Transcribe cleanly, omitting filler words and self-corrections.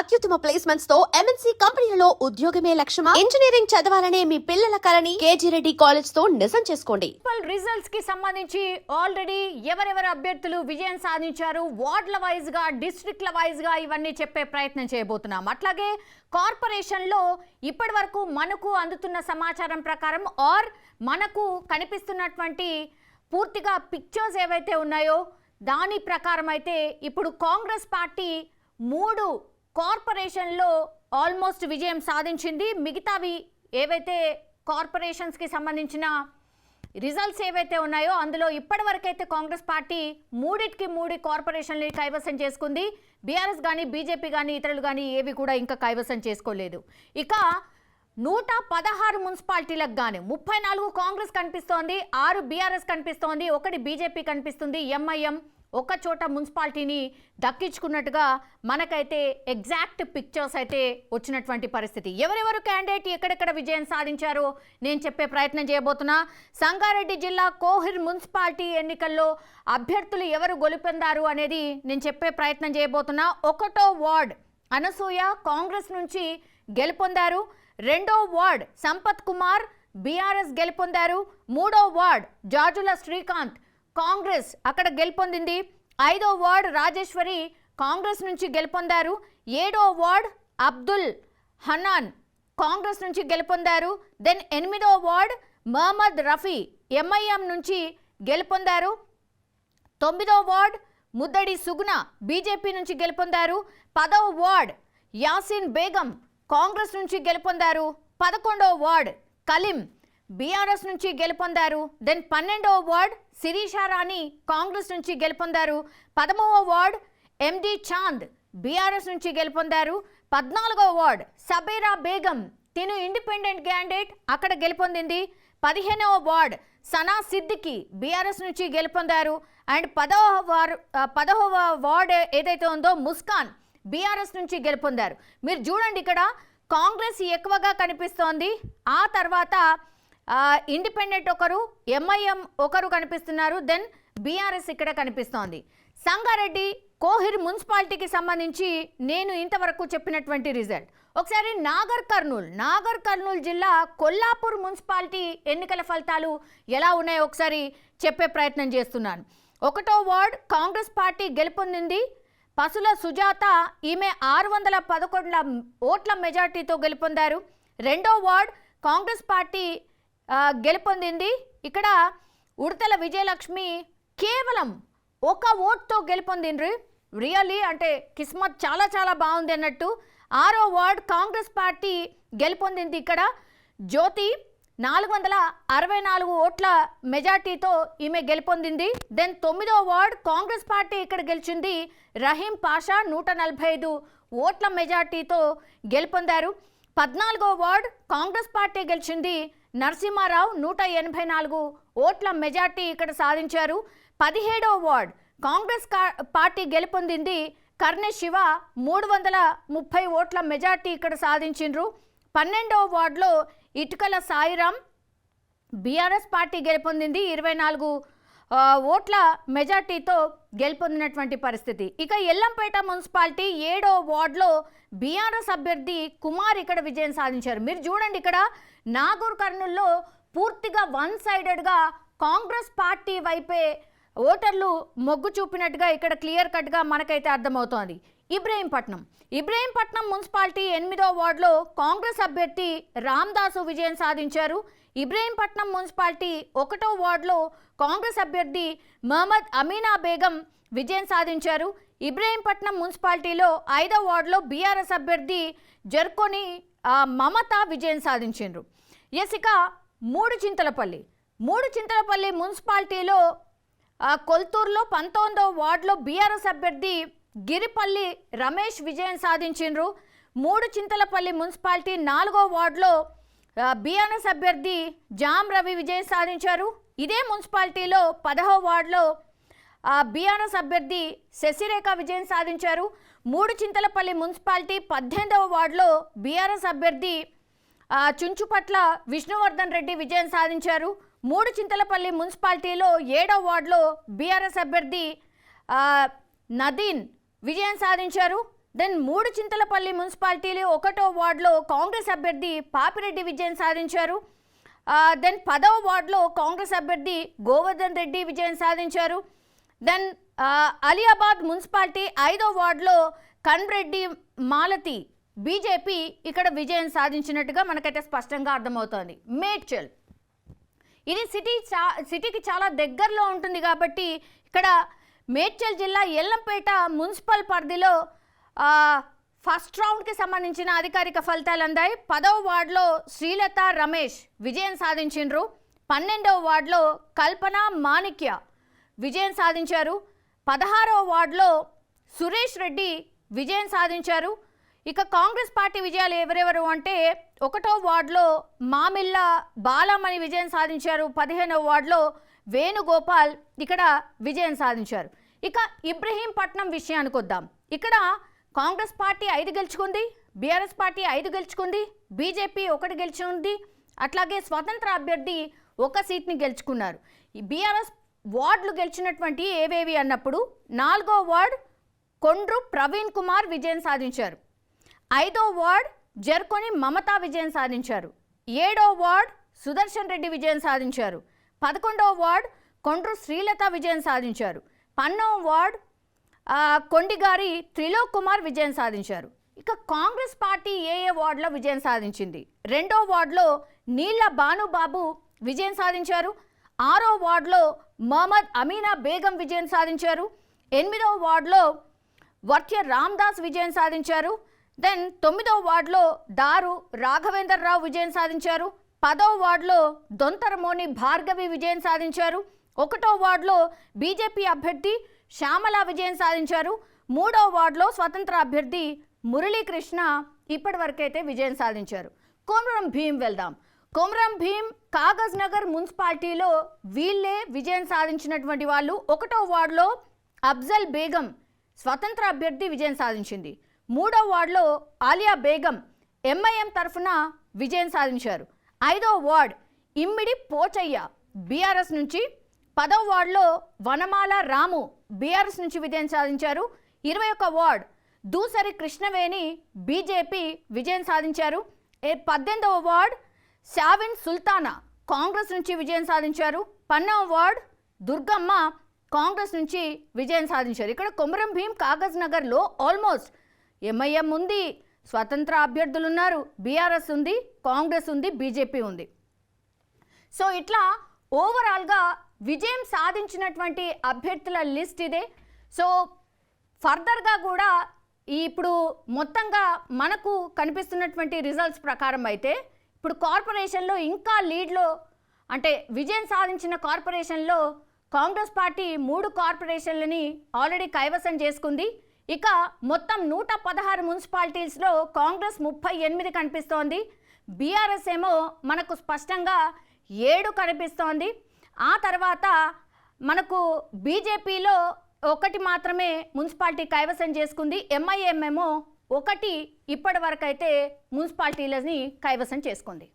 అత్యుత్తమ ప్లేస్మెంట్స్ తో ఎంఎన్సీ కంపెనీలలో ఉద్యోగమే లక్ష్యమా? ఇంజనీరింగ్ చదవాలనే మీ పిల్లల కలని కేజీ రెడ్డి కాలేజ్ తో నిజం చేసుకోండి. రిజల్ట్స్ కి సంబంధించి ఆల్రెడీ ఎవరెవరు అభ్యర్థులు విజయం సాధించారు, వార్డుల వైజ్ గా, డిస్ట్రిక్ట్ల వైజ్ గా ఇవన్నీ చెప్పే ప్రయత్నం చేయబోతున్నాం. అట్లాగే కార్పొరేషన్ లో ఇప్పటి వరకు మనకు అందుతున్న సమాచారం ప్రకారం మనకు కనిపిస్తున్నటువంటి పూర్తిగా పిక్చర్స్ ఏవైతే ఉన్నాయో దాని ప్రకారం అయితే ఇప్పుడు కాంగ్రెస్ పార్టీ 3 కార్పొరేషన్లో ఆల్మోస్ట్ విజయం సాధించింది. మిగతావి ఏవైతే కార్పొరేషన్స్కి సంబంధించిన రిజల్ట్స్ ఏవైతే ఉన్నాయో అందులో ఇప్పటివరకైతే కాంగ్రెస్ పార్టీ 3 కార్పొరేషన్లు కైవసం చేసుకుంది. బీఆర్ఎస్ కానీ, బీజేపీ కానీ, ఇతరులు కానీ ఏవి కూడా ఇంకా కైవసం చేసుకోలేదు. ఇక 116 మున్సిపాలిటీలకు గాను 34 కాంగ్రెస్ కనిపిస్తోంది, 6 బీఆర్ఎస్ కనిపిస్తోంది, 1 బీజేపీ కనిపిస్తుంది. ఎంఐఎం ఒక చోట మున్సిపాలిటీని దక్కించుకున్నట్టుగా మనకైతే ఎగ్జాక్ట్ పిక్చర్స్ అయితే వచ్చినటువంటి పరిస్థితి. ఎవరెవరు క్యాండిడేట్ ఎక్కడెక్కడ విజయం సాధించారో నేను చెప్పే ప్రయత్నం చేయబోతున్నా. సంగారెడ్డి జిల్లా కోహిర్ మున్సిపాలిటీ ఎన్నికల్లో అభ్యర్థులు ఎవరు గెలుపొందారు అనేది నేను చెప్పే ప్రయత్నం చేయబోతున్నా. 1వ వార్డ్ అనసూయ కాంగ్రెస్ నుంచి గెలుపొందారు. 2వ వార్డ్ సంపత్ కుమార్ బీఆర్ఎస్ గెలుపొందారు. 3వ వార్డ్ జాజుల శ్రీకాంత్ కాంగ్రెస్ అక్కడ గెలుపొందింది. 5వ వార్డ్ రాజేశ్వరి కాంగ్రెస్ నుంచి గెలుపొందారు. 7వ వార్డ్ అబ్దుల్ హనాన్ కాంగ్రెస్ నుంచి గెలుపొందారు. దెన్ 8వ వార్డ్ మహమ్మద్ రఫీ ఎంఐఎం నుంచి గెలుపొందారు. 9వ వార్డ్ ముద్దడి సుగుణ బీజేపీ నుంచి గెలుపొందారు. 10వ వార్డ్ యాసిన్ బేగం కాంగ్రెస్ నుంచి గెలుపొందారు. 11వ వార్డ్ కలీం బీఆర్ఎస్ నుంచి గెలుపొందారు. దెన్ 12వ వార్డ్ శిరీషారాణి కాంగ్రెస్ నుంచి గెలుపొందారు. 13వ వార్డ్ ఎండి చాంద్ బీఆర్ఎస్ నుంచి గెలుపొందారు. 14వ వార్డ్ సబేరా బేగం తిను ఇండిపెండెంట్ క్యాండిడేట్ అక్కడ గెలుపొందింది. 15వ వార్డ్ సనా సిద్దికి బీఆర్ఎస్ నుంచి గెలుపొందారు. అండ్ 10వ వార్డ్ ఏదైతే ఉందో ముస్కాన్ బీఆర్ఎస్ నుంచి గెలుపొందారు. మీరు చూడండి ఇక్కడ కాంగ్రెస్ ఎక్కువగా కనిపిస్తోంది. ఆ తర్వాత ఇండిపెండెంట్ ఒకరు, ఎంఐఎం ఒకరు కనిపిస్తున్నారు. దెన్ బీఆర్ఎస్ ఇక్కడ కనిపిస్తోంది. సంగారెడ్డి కోహిర్ మున్సిపాలిటీకి సంబంధించి నేను ఇంతవరకు చెప్పినటువంటి రిజల్ట్ ఒకసారి నాగర్ కర్నూల్ జిల్లా కొల్లాపూర్ మున్సిపాలిటీ ఎన్నికల ఫలితాలు ఎలా ఉన్నాయో ఒకసారి చెప్పే ప్రయత్నం చేస్తున్నాను. 1వ వార్డ్ కాంగ్రెస్ పార్టీ గెలుపొందింది. పసుల సుజాత ఈమె 611 ఓట్ల మెజార్టీతో గెలుపొందారు. 2వ వార్డ్ కాంగ్రెస్ పార్టీ గెలుపొందింది. ఇక్కడ ఉడతల విజయలక్ష్మి కేవలం 1 ఓట్తో గెలుపొందిండ్రు. రియల్లీ అంటే కిస్మత్ చాలా చాలా బాగుంది అన్నట్టు. 6వ వార్డ్ కాంగ్రెస్ పార్టీ గెలుపొందింది. ఇక్కడ జ్యోతి 464 ఓట్ల మెజార్టీతో ఈమె గెలుపొందింది. దెన్ 9వ వార్డ్ కాంగ్రెస్ పార్టీ ఇక్కడ గెలిచింది. రహీం పాషా 145 ఓట్ల మెజార్టీతో గెలుపొందారు. 14వ వార్డ్ కాంగ్రెస్ పార్టీ గెలిచింది. నరసింహారావు 184 ఓట్ల మెజార్టీ ఇక్కడ సాధించారు. 17వ వార్డ్ కాంగ్రెస్ పార్టీ గెలుపొందింది. కర్ణె శివ 330 ఓట్ల మెజార్టీ ఇక్కడ సాధించిండ్రు. 12వ వార్డులో ఇటుకల సాయిరాం బీఆర్ఎస్ పార్టీ గెలుపొందింది. 24 ఓట్ల మెజార్టీతో గెలుపొందినటువంటి పరిస్థితి. ఇక ఎల్లంపేట మున్సిపాలిటీ 7వ వార్డులో బీఆర్ఎస్ అభ్యర్థి కుమార్ ఇక్కడ విజయం సాధించారు. మీరు చూడండి ఇక్కడ నాగర్ కర్నూల్లో పూర్తిగా 1 సైడెడ్గా కాంగ్రెస్ పార్టీ వైపే ఓటర్లు మొగ్గు చూపినట్టుగా ఇక్కడ క్లియర్ కట్గా మనకైతే అర్థమవుతోంది. ఇబ్రహీంపట్నం మున్సిపాలిటీ 8వ వార్డులో కాంగ్రెస్ అభ్యర్థి రామ్దాసు విజయం సాధించారు. ఇబ్రహీంపట్నం మున్సిపాలిటీ 1వ వార్డులో కాంగ్రెస్ అభ్యర్థి మహమ్మద్ అమీనా బేగం విజయం సాధించారు. ఇబ్రహీంపట్నం మున్సిపాలిటీలో 5వ వార్డులో బీఆర్ఎస్ అభ్యర్థి జర్కోని మమత విజయం సాధించారు. ఇక 3 చింతలపల్లి మున్సిపాలిటీలో కొల్తూరులో 19వ వార్డులో బీఆర్ఎస్ అభ్యర్థి గిరిపల్లి రమేష్ విజయం సాధించారు. 3 చింతలపల్లి మున్సిపాలిటీ 4వ వార్డులో బీఆర్ఎస్ అభ్యర్థి జామ్ రవి విజయం సాధించారు. ఇదే మున్సిపాలిటీలో 10వ వార్డులో బీఆర్ఎస్ అభ్యర్థి శశిరేఖ విజయం సాధించారు. 3 చింతలపల్లి మున్సిపాలిటీ 18వ వార్డులో బీఆర్ఎస్ అభ్యర్థి చుంచుపట్ల విష్ణువర్ధన్ రెడ్డి విజయం సాధించారు. 3 చింతలపల్లి మున్సిపాలిటీలో 7వ వార్డులో బీఆర్ఎస్ అభ్యర్థి నదీన్ విజయం సాధించారు. దెన్ మూడు చింతలపల్లి మున్సిపాలిటీలు 1వ వార్డులో కాంగ్రెస్ అభ్యర్థి పాపిరెడ్డి విజయం సాధించారు. దెన్ 10వ వార్డులో కాంగ్రెస్ అభ్యర్థి గోవర్ధన్ రెడ్డి విజయం సాధించారు. దెన్ అలియాబాద్ మున్సిపాలిటీ 5వ వార్డులో కన్రెడ్డి మాలతి బీజేపీ ఇక్కడ విజయం సాధించినట్టుగా మనకైతే స్పష్టంగా అర్థమవుతోంది. మేడ్చల్ ఇది సిటీకి చాలా దగ్గరలో ఉంటుంది కాబట్టి ఇక్కడ మేడ్చల్ జిల్లా ఎల్లంపేట మున్సిపల్ పరిధిలో ఫస్ట్ రౌండ్కి సంబంధించిన అధికారిక ఫలితాలు అందాయి. 10వ వార్డులో శ్రీలత రమేష్ విజయం సాధించిండ్రు. 12వ వార్డులో కల్పన మాణిక్య విజయం సాధించారు. 16వ వార్డులో సురేష్ రెడ్డి విజయం సాధించారు. ఇక కాంగ్రెస్ పార్టీ విజయాలు ఎవరెవరు అంటే 1వ వార్డులో మామిళ్ళ బాలమణి విజయం సాధించారు. 15వ వార్డులో వేణుగోపాల్ ఇక్కడ విజయం సాధించారు. ఇక ఇబ్రహీంపట్నం విషయానికి వద్దాం. ఇక్కడ కాంగ్రెస్ పార్టీ 5 గెలుచుకుంది, బీఆర్ఎస్ పార్టీ 5 గెలుచుకుంది, బీజేపీ 1 గెలుచుకుంది, అట్లాగే స్వతంత్ర అభ్యర్థి 1 సీట్ని గెలుచుకున్నారు. ఈ బీఆర్ఎస్ వార్డులు గెలిచినటువంటి ఏవేవి అన్నప్పుడు 4వ వార్డు కొండ్రు ప్రవీణ్ కుమార్ విజయం సాధించారు. 5వ వార్డ్ జర్కొని మమతా విజయం సాధించారు. 7వ వార్డ్ సుదర్శన్ రెడ్డి విజయం సాధించారు. 11వ వార్డ్ కొండ్రు శ్రీలత విజయం సాధించారు. 12వ వార్డ్ కొండిగారి త్రిలోక్ కుమార్ విజయం సాధించారు. ఇక కాంగ్రెస్ పార్టీ ఏ వార్డులో విజయం సాధించింది? 2వ వార్డులో నీళ్ల భానుబాబు విజయం సాధించారు. 6వ వార్డులో మహమ్మద్ అమీనా బేగం విజయం సాధించారు. 8వ వార్డులో వర్త్య రామ్దాస్ విజయం సాధించారు. దెన్ 9వ వార్డులో దారు రాఘవేందర్ రావు విజయం సాధించారు. 10వ వార్డులో దొంతరమోని భార్గవి విజయం సాధించారు. 1వ వార్డులో బీజేపీ అభ్యర్థి శ్యామల విజయం సాధించారు. 3వ వార్డులో స్వతంత్ర అభ్యర్థి మురళీకృష్ణ ఇప్పటి వరకైతే విజయం సాధించారు. కొమరం భీం వెళ్దాం. కొమరం భీం కాగజ్ నగర్ మున్సిపాలిటీలో వీళ్ళే విజయం సాధించినటువంటి వాళ్ళు. 1వ వార్డులో అఫ్జల్ బేగం స్వతంత్ర అభ్యర్థి విజయం సాధించింది. 3వ వార్డులో ఆలియా బేగం ఎంఐఎం తరఫున విజయం సాధించారు. 5వ వార్డ్ ఇమ్మిడి పోచయ్య బీఆర్ఎస్ నుంచి, 10వ వార్డులో వనమాల రాము బీఆర్ఎస్ నుంచి విజయం సాధించారు. 21వ వార్డ్ దూసరి కృష్ణవేణి బీజేపీ విజయం సాధించారు. 18వ వార్డ్ షావిన్ సుల్తానా కాంగ్రెస్ నుంచి విజయం సాధించారు. 12వ వార్డ్ దుర్గమ్మ కాంగ్రెస్ నుంచి విజయం సాధించారు. ఇక్కడ కొమరం భీం కాగజ్ నగర్లో ఆల్మోస్ట్ ఎంఐఎం ఉంది, స్వతంత్ర అభ్యర్థులు ఉన్నారు, బీఆర్ఎస్ ఉంది, కాంగ్రెస్ ఉంది, బీజేపీ ఉంది. సో ఇట్లా ఓవరాల్గా విజయం సాధించినటువంటి అభ్యర్థుల లిస్ట్ ఇదే. సో ఫర్దర్గా కూడా ఇప్పుడు మొత్తంగా మనకు కనిపిస్తున్నటువంటి రిజల్ట్స్ ప్రకారం అయితే ఇప్పుడు కార్పొరేషన్లో ఇంకా లీడ్లో అంటే విజయం సాధించిన కార్పొరేషన్లో కాంగ్రెస్ పార్టీ 3 కార్పొరేషన్లని ఆల్రెడీ కైవసం చేసుకుంది. ఇక మొత్తం 116 మున్సిపాలిటీస్లో కాంగ్రెస్ 38 కనిపిస్తోంది. బీఆర్ఎస్ ఏమో మనకు స్పష్టంగా 7 కనిపిస్తోంది. ఆ తర్వాత మనకు బీజేపీలో 1 మాత్రమే మున్సిపాలిటీ కైవసం చేసుకుంది. ఎంఐఎం ఏమో 1 ఇప్పటి వరకు అయితే మున్సిపాలిటీలని కైవసం చేసుకుంది.